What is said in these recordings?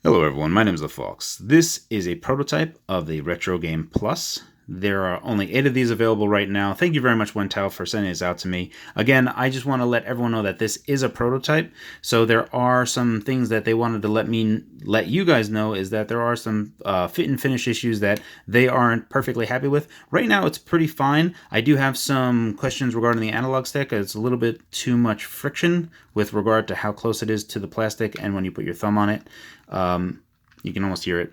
Hello everyone, my name is The Fox. This is a prototype of the RetroGame Plus. There are only 8 of these available right now. Thank you very much, Untitled, for sending this out to me. Again, I just want to let everyone know that this is a prototype, so there are some things that they wanted to let you guys know is that there are some fit and finish issues that they aren't perfectly happy with. Right now, it's pretty fine. I do have some questions regarding the analog stick. It's a little bit too much friction with regard to how close it is to the plastic, and when you put your thumb on it, you can almost hear it.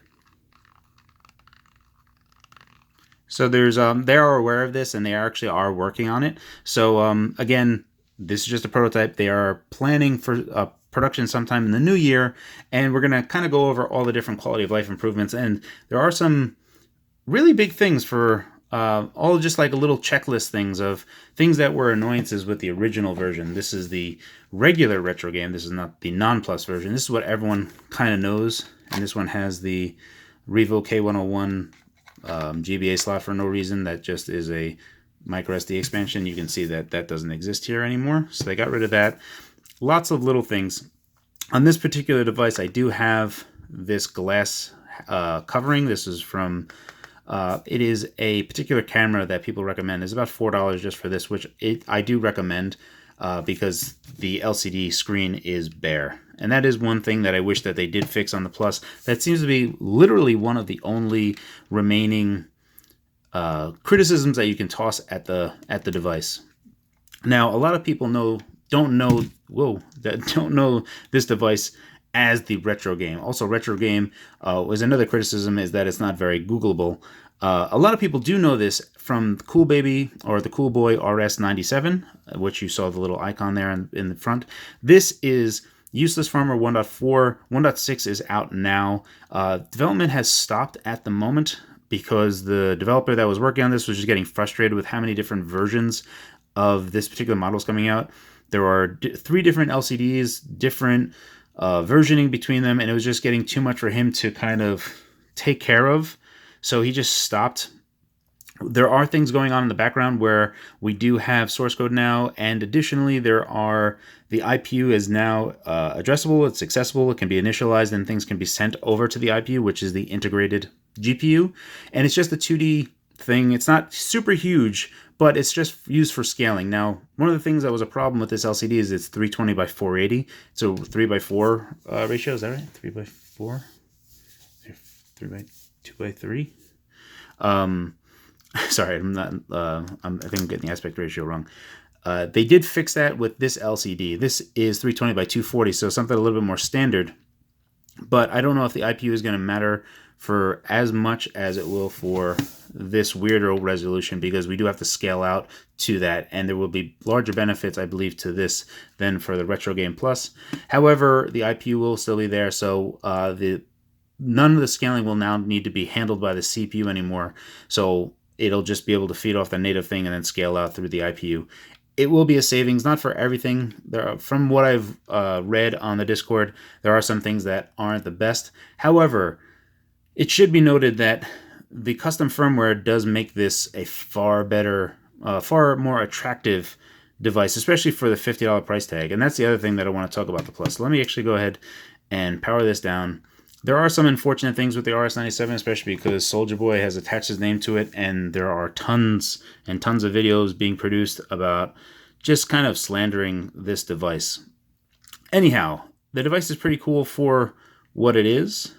So they are aware of this, and they actually are working on it. So again, this is just a prototype. They are planning for production sometime in the new year, and we're going to kind of go over all the different quality of life improvements. And there are some really big things for all just like a little checklist things of things that were annoyances with the original version. This is the regular RetroGame. This is not the non-plus version. This is what everyone kind of knows. And this one has the Revo K101 GBA slot for no reason. That just is a micro SD expansion. You can see that that doesn't exist here anymore. So they got rid of that. Lots of little things. On this particular device, I do have this glass covering. This is from, it is a particular camera that people recommend. It's about $4 just for this, which I do recommend because the LCD screen is bare. And that is one thing that I wish that they did fix on the Plus. That seems to be literally one of the only remaining criticisms that you can toss at the device. Now, a lot of people don't know this device as the RetroGame. Also, RetroGame was another criticism, is that it's not very Googleable. A lot of people do know this from the Cool Baby or the Cool Boy RS-97, which you saw the little icon there in the front. This is Useless Firmware 1.4. 1.6 is out now. Development has stopped at the moment because the developer that was working on this was just getting frustrated with how many different versions of this particular model is coming out. There are 3 different LCDs, different versioning between them, and it was just getting too much for him to kind of take care of. So he just stopped. There are things going on in the background where we do have source code now, and additionally the IPU is now addressable, it's accessible, it can be initialized, and things can be sent over to the IPU, which is the integrated GPU. And it's just a 2D thing. It's not super huge, but it's just used for scaling. Now, one of the things that was a problem with this LCD is it's 320 by 480, so 3:4 ratio, is that right? 3:4? 2:3? Sorry, I'm not. I think I'm getting the aspect ratio wrong. They did fix that with this LCD. This is 320 by 240, so something a little bit more standard. But I don't know if the IPU is going to matter for as much as it will for this weirder resolution, because we do have to scale out to that, and there will be larger benefits, I believe, to this than for the RetroGame Plus. However, the IPU will still be there, so none of the scaling will now need to be handled by the CPU anymore. So it'll just be able to feed off the native thing and then scale out through the IPU. It will be a savings, not for everything. From what I've read on the Discord, there are some things that aren't the best. However, it should be noted that the custom firmware does make this a far better, far more attractive device, especially for the $50 price tag. And that's the other thing that I want to talk about the Plus. Let me actually go ahead and power this down. There are some unfortunate things with the RS-97, especially because Soulja Boy has attached his name to it, and there are tons and tons of videos being produced about just kind of slandering this device. Anyhow, the device is pretty cool for what it is,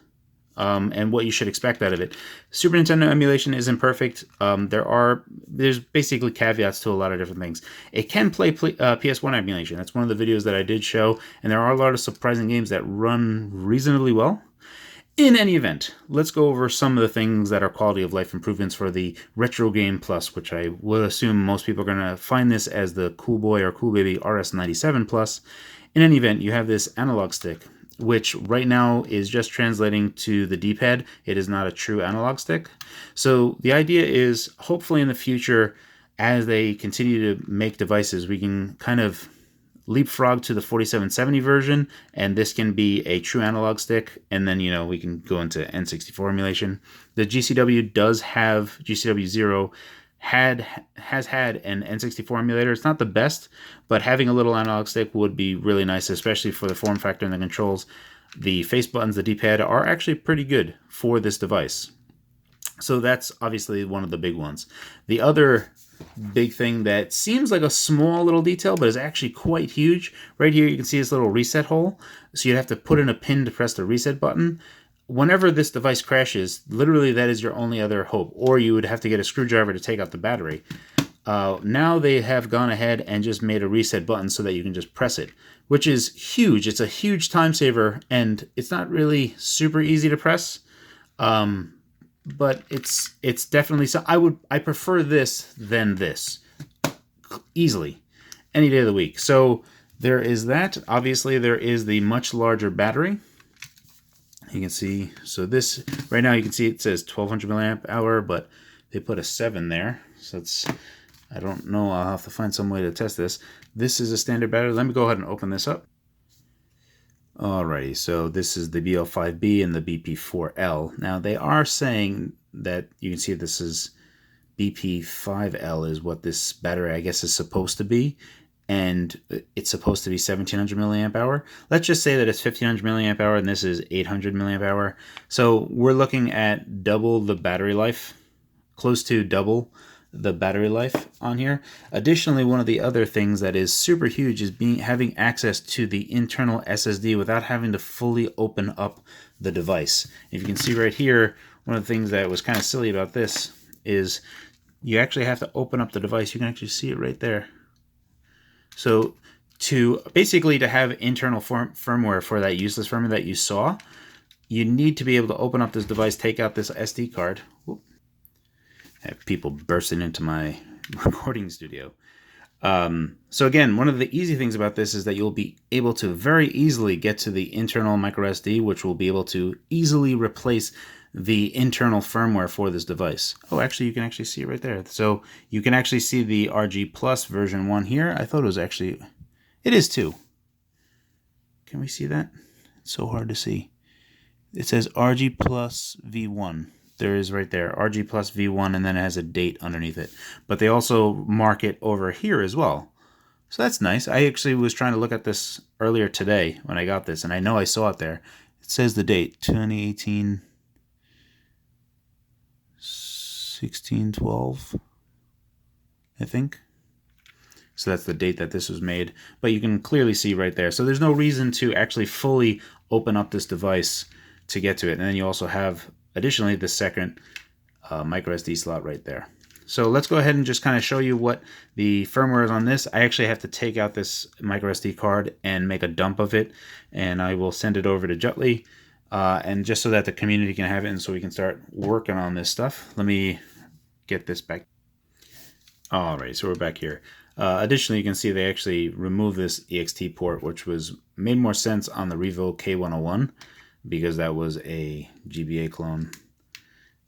and what you should expect out of it. Super Nintendo emulation isn't perfect. There's basically caveats to a lot of different things. It can play PS1 emulation. That's one of the videos that I did show, and there are a lot of surprising games that run reasonably well. In any event, let's go over some of the things that are quality of life improvements for the RetroGame Plus, which I will assume most people are going to find this as the Cool Boy or Cool Baby RS-97 Plus. In any event, you have this analog stick, which right now is just translating to the D-pad. It is not a true analog stick. So the idea is, hopefully in the future, as they continue to make devices, we can kind of leapfrog to the 4770 version, and this can be a true analog stick, and then, we can go into N64 emulation. The GCW does have, GCW 0 has had an N64 emulator. It's not the best, but having a little analog stick would be really nice, especially for the form factor and the controls. the face buttons, the D-pad, are actually pretty good for this device. So that's obviously one of the big ones. The other big thing that seems like a small little detail, but is actually quite huge. Right here, you can see this little reset hole. So you'd have to put in a pin to press the reset button. Whenever this device crashes, literally that is your only other hope. Or you would have to get a screwdriver to take out the battery. Now they have gone ahead and just made a reset button so that you can just press it, which is huge. It's a huge time saver, and it's not really super easy to press. But it's definitely so. I prefer this than this easily any day of the week. So there is that. Obviously, there is the much larger battery. You can see. So this right now you can see it says 1200 milliamp hour, but they put a 7 there. So it's, I don't know. I'll have to find some way to test this. This is a standard battery. Let me go ahead and open this up. Alrighty, so this is the BL5B and the BP4L. Now they are saying that you can see this is BP5L is what this battery I guess is supposed to be, and it's supposed to be 1700 milliamp hour. Let's just say that it's 1500 milliamp hour and this is 800 milliamp hour. So we're looking at double the battery life, close to double the battery life on here. Additionally, one of the other things that is super huge is having access to the internal SSD without having to fully open up the device. If you can see right here, one of the things that was kind of silly about this is you actually have to open up the device. You can actually see it right there. So to have internal firmware for that useless firmware that you saw, you need to be able to open up this device, take out this SD card. Whoop. I have people bursting into my recording studio. So again, one of the easy things about this is that you'll be able to very easily get to the internal micro SD, which will be able to easily replace the internal firmware for this device. Oh, actually, you can actually see it right there. So you can actually see the RG Plus version 1 here. I thought it was actually, it is too. Can we see that? It's so hard to see. It says RG Plus V1. There is right there, RG Plus V1, and then it has a date underneath it. But they also mark it over here as well. So that's nice. I actually was trying to look at this earlier today when I got this, and I know I saw it there. It says the date, 2018, 16/12, I think. So that's the date that this was made. But you can clearly see right there. So there's no reason to actually fully open up this device to get to it. And then you also have, additionally, the second micro SD slot right there. So let's go ahead and just kind of show you what the firmware is on this. I actually have to take out this micro SD card and make a dump of it, and I will send it over to Jutly, and just so that the community can have it and so we can start working on this stuff. Let me get this back. Alright, so we're back here. Additionally, you can see they actually removed this Ext port, which made more sense on the Revo K101 because that was a GBA clone,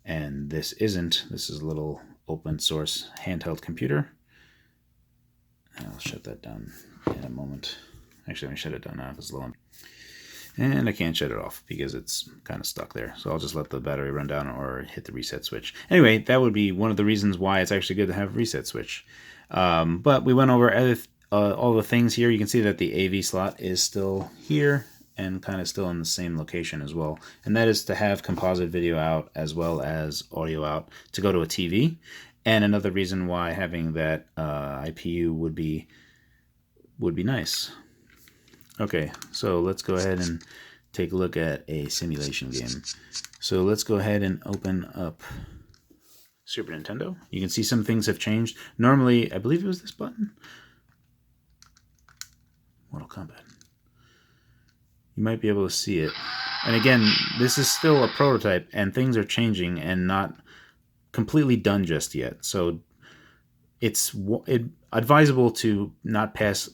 and this isn't. This is a little open source handheld computer. I'll shut that down in a moment. Actually, let me shut it down now if it's low. And I can't shut it off because it's kind of stuck there. So I'll just let the battery run down or hit the reset switch. Anyway, that would be one of the reasons why it's actually good to have a reset switch. But we went over all the things here. You can see that the AV slot is still here and kind of still in the same location as well. And that is to have composite video out as well as audio out to go to a TV. And another reason why having that IPU would be nice. Okay, so let's go ahead and take a look at a simulation game. So let's go ahead and open up Super Nintendo. You can see some things have changed. Normally, I believe it was this button. Mortal Kombat. You might be able to see it. And again, this is still a prototype, and things are changing and not completely done just yet. So it's advisable to not pass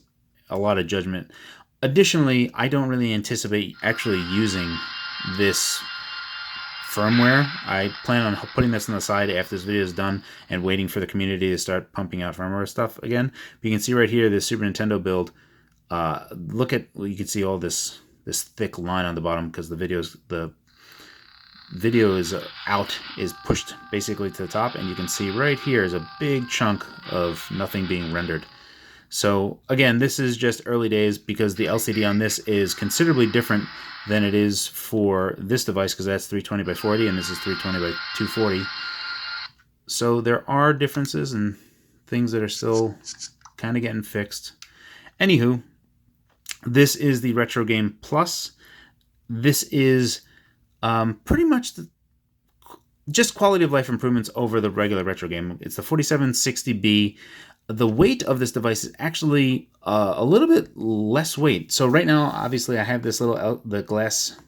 a lot of judgment. Additionally, I don't really anticipate actually using this firmware. I plan on putting this on the side after this video is done and waiting for the community to start pumping out firmware stuff again. But you can see right here, this Super Nintendo build. Look at, well, you can see all this thick line on the bottom because the video is pushed basically to the top, and you can see right here is a big chunk of nothing being rendered. So again, this is just early days because the LCD on this is considerably different than it is for this device, because that's 320 by 40 and this is 320 by 240. So there are differences and things that are still kind of getting fixed. Anywho, this is the RetroGame Plus. This is pretty much just quality of life improvements over the regular RetroGame. It's the 4760B. The weight of this device is actually a little bit less weight. So right now, obviously, I have this little the glass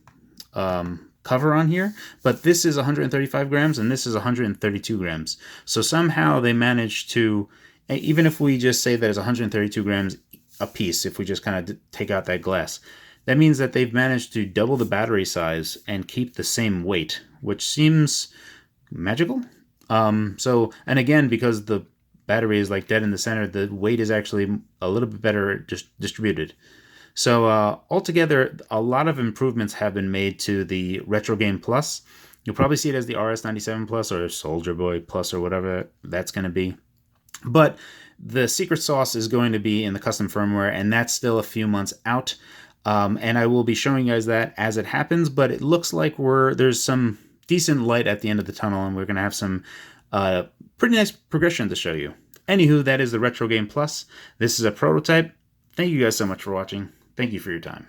cover on here, but this is 135 grams and this is 132 grams. So somehow they managed to, even if we just say that it's 132 grams a piece, if we just kind of take out that glass, that means that they've managed to double the battery size and keep the same weight, which seems magical. And again, because the battery is like dead in the center, the weight is actually a little bit better distributed. So altogether, a lot of improvements have been made to the RetroGame Plus. You'll probably see it as the RS-97 Plus or Soldier Boy Plus or whatever that's going to be. But the secret sauce is going to be in the custom firmware, and that's still a few months out. And I will be showing you guys that as it happens, but it looks like there's some decent light at the end of the tunnel, and we're going to have some pretty nice progression to show you. Anywho, that is the RetroGame Plus. This is a prototype. Thank you guys so much for watching. Thank you for your time.